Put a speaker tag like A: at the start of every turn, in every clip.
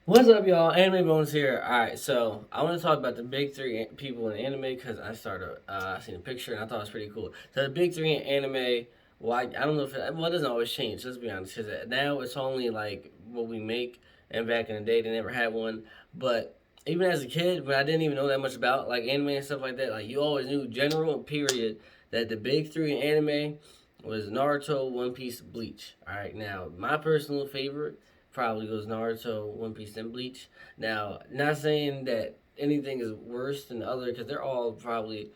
A: What's up, y'all? Animebones here. All right, so I want to talk about the big three people in anime because I seen a picture and I thought it was pretty cool. So the big three in anime, well, I don't know if it doesn't always change. Let's be honest, because now it's only like what we make, and back in the day they never had one. But even as a kid, when I didn't even know that much about like anime and stuff like that, like you always knew general period that the big three in anime was Naruto, One Piece, Bleach. All right, now my personal favorite probably goes Naruto, One Piece, and Bleach. Now, not saying that anything is worse than the other because they're all probably.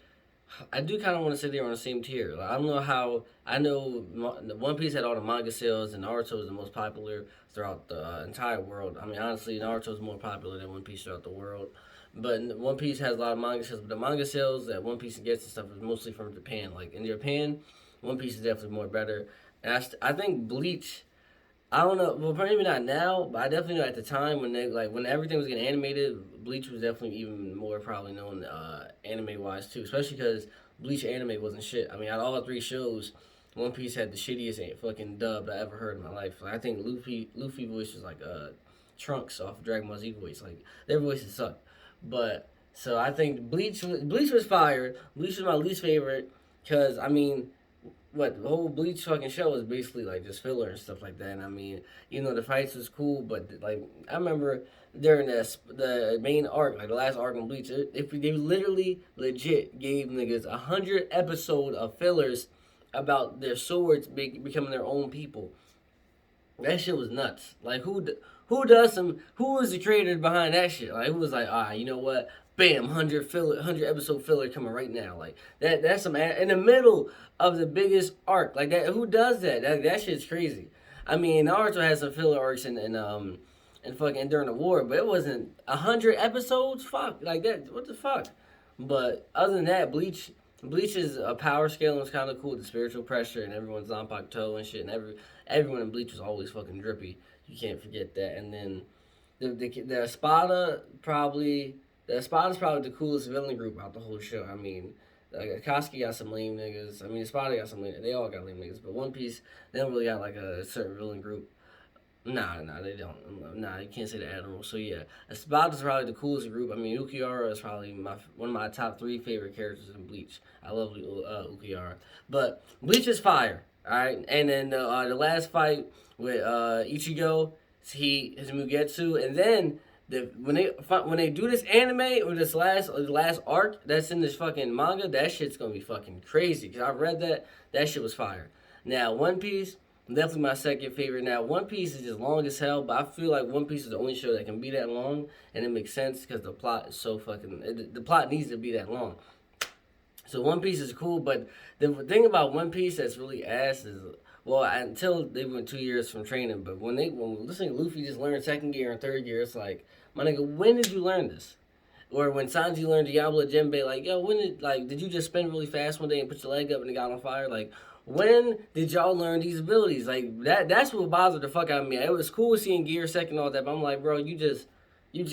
A: I do kind of want to say they're on the same tier. Like, I don't know how. I know One Piece had all the manga sales, and Naruto is the most popular throughout the entire world. I mean, honestly, Naruto is more popular than One Piece throughout the world. But One Piece has a lot of manga sales, but the manga sales that One Piece gets and stuff is mostly from Japan. Like in Japan, One Piece is definitely more better. And I think Bleach I don't know. Well, maybe not now, but I definitely know at the time when when everything was getting animated, Bleach was definitely even more probably known anime wise too. Especially because Bleach anime wasn't shit. I mean, out of all three shows, One Piece had the shittiest fucking dub I ever heard in my life. Like, I think Luffy voice was like Trunks off Dragon Ball Z voice. Like their voices suck. But so I think Bleach was fire. Bleach was my least favorite because I mean the whole Bleach fucking show was basically like just filler and stuff like that. And I mean, the fights was cool, but like I remember during the main arc, like the last arc in Bleach, if they literally legit gave niggas 100 episode of fillers about their swords becoming their own people. That shit was nuts. Like who was the creator behind that shit? Like who was like, you know what? Bam, 100 episode filler coming right now. Like that's some in the middle of the biggest arc. Like that who does that? That shit's crazy. I mean, Naruto has some filler arcs and fucking during the war, but it wasn't 100 episodes. Fuck, like that. What the fuck? But other than that, Bleach's power scale was kind of cool. The spiritual pressure and everyone's Zanpakuto and shit, and everyone in Bleach was always fucking drippy. You can't forget that. And then the Espada's probably the coolest villain group out the whole show. I mean, like Akatsuki got some lame niggas. I mean, Espada got some lame. They all got lame niggas. But One Piece, they don't really got like a certain villain group. Nah, they don't. Nah, you can't say the Admiral. So yeah, Espada's probably the coolest group. I mean, Ukiara is probably one of my top three favorite characters in Bleach. I love Ukiara, but Bleach is fire. All right, and then the last fight with Ichigo, his Mugetsu, and then when they do this anime or the last arc that's in this fucking manga, that shit's gonna be fucking crazy. Cause I read that shit was fire. Now One Piece, definitely my second favorite. Now One Piece is just long as hell, but I feel like One Piece is the only show that can be that long, and it makes sense because the plot is so the plot needs to be that long. So One Piece is cool, but the thing about One Piece that's really ass is, well, until they went 2 years from training, but when listening to Luffy just learn second gear and third gear, it's like, my nigga, when did you learn this? Or when Sanji learned Diablo Djembe, like, yo, did you just spin really fast one day and put your leg up and it got on fire? Like, when did y'all learn these abilities? Like, that's what bothered the fuck out of me. It was cool seeing gear second all that, but I'm like, bro, you just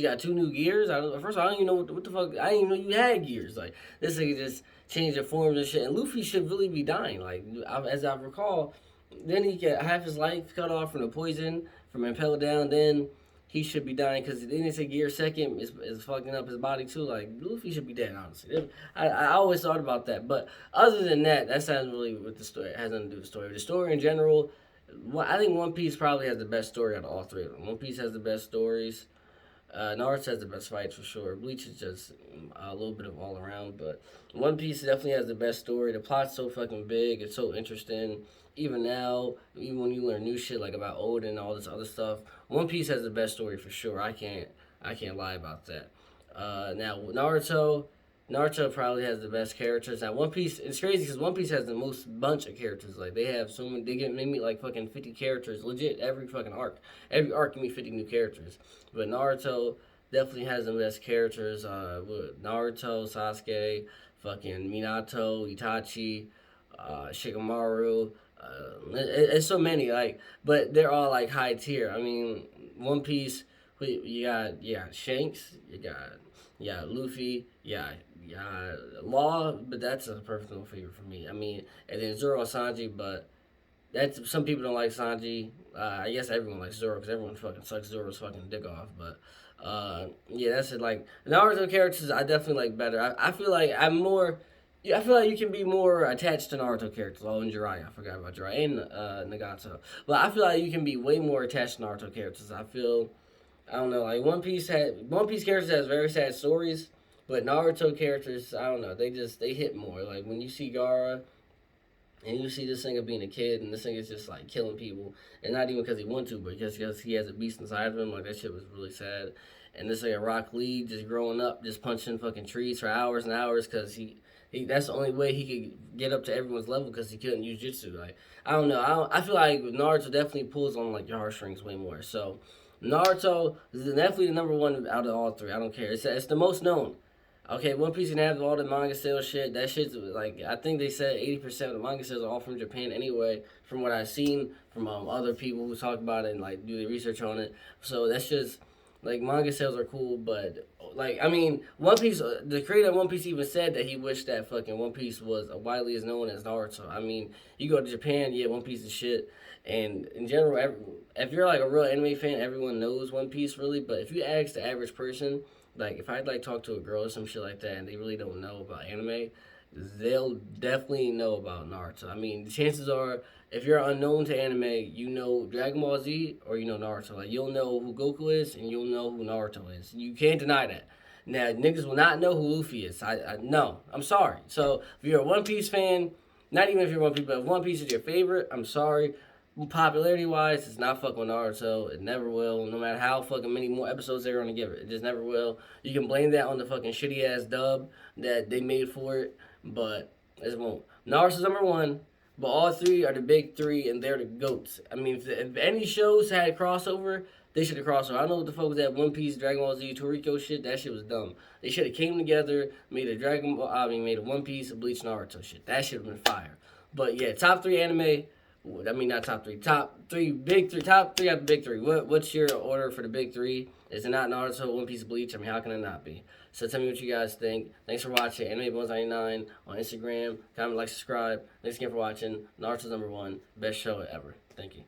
A: got two new gears. First of all, I don't even know what the fuck. I didn't even know you had gears. Like this nigga just changed the forms and shit. And Luffy should really be dying. Like as I recall, then he get half his life cut off from the poison from impelled down. Then he should be dying because then they say gear second is fucking up his body too. Like Luffy should be dead. Honestly, I always thought about that. But other than that, that sounds really with the story. It has nothing to do with the story. The story in general. I think One Piece probably has the best story out of all three of them. One Piece has the best stories. Naruto has the best fights for sure. Bleach is just a little bit of all around, but One Piece definitely has the best story. The plot's so fucking big. It's so interesting. Even now, even when you learn new shit like about Odin and all this other stuff, One Piece has the best story for sure. I can't lie about that. Now Naruto probably has the best characters. Now One Piece, it's crazy because One Piece has the most bunch of characters. Like they have so many, they meet like fucking 50 characters, legit every fucking arc. Every arc can meet 50 new characters. But Naruto definitely has the best characters. With Naruto, Sasuke, fucking Minato, Itachi, Shikamaru. It's so many, like, but they're all like high tier. I mean, One Piece, you got Shanks, you got Luffy, Law, but that's a personal favorite for me. I mean, and then Zoro Sanji, but That's some people don't like Sanji. I guess everyone likes Zoro because everyone fucking sucks Zoro's fucking dick off. But yeah, that's it. Like Naruto characters, I definitely like better. I feel like I'm more. Yeah, I feel like you can be more attached to Naruto characters. Oh, and Jiraiya, I forgot about Jiraiya and Nagato. But I feel like you can be way more attached to Naruto characters. I don't know, like One Piece characters has very sad stories, but Naruto characters, I don't know, they hit more. Like when you see Gara and you see this nigga being a kid, and this nigga's just like killing people, and not even because he want to, but because he has a beast inside of him. Like that shit was really sad. And this nigga Rock Lee just growing up, just punching fucking trees for hours and hours because he that's the only way he could get up to everyone's level because he couldn't use jutsu. Like I don't know, I feel like Naruto definitely pulls on like your heartstrings way more. So Naruto is definitely the number one out of all three. I don't care. It's the most known. Okay, One Piece can have all the manga sales shit. That shit's like I think they said 80% of the manga sales are all from Japan anyway. From what I've seen from other people who talk about it and like do the research on it. So that's just like manga sales are cool, but like I mean, One Piece. The creator of One Piece even said that he wished that fucking One Piece was widely as known as Naruto. I mean, you go to Japan, yeah, One Piece is shit. And in general, if you're like a real anime fan, everyone knows One Piece really. But if you ask the average person, like if I'd like talk to a girl or some shit like that, and they really don't know about anime, they'll definitely know about Naruto. I mean, the chances are, if you're unknown to anime, you know Dragon Ball Z or you know Naruto. Like you'll know who Goku is and you'll know who Naruto is. You can't deny that. Now niggas will not know who Luffy is. I no. I'm sorry. So if you're a One Piece fan, not even if you're One Piece, but if One Piece is your favorite, I'm sorry. Popularity wise, it's not fucking with Naruto. It never will. No matter how fucking many more episodes they're gonna give it, it just never will. You can blame that on the fucking shitty ass dub that they made for it, but it won't. Naruto's number one, but all three are the big three, and they're the goats. I mean, if any shows had a crossover, they should have crossed over. I don't know what the fuck was that One Piece, Dragon Ball Z, Toriko shit. That shit was dumb. They should have came together, made a made a One Piece, a Bleach, Naruto shit. That should have been fire. But yeah, top three anime. I mean, not top three. Top three, big three. Top three out of the big three. What's your order for the big three? Is it not Naruto, One Piece, Bleach? I mean, how can it not be? So tell me what you guys think. Thanks for watching. Animebones99 on Instagram. Comment, like, subscribe. Thanks again for watching. Naruto's number one. Best show ever. Thank you.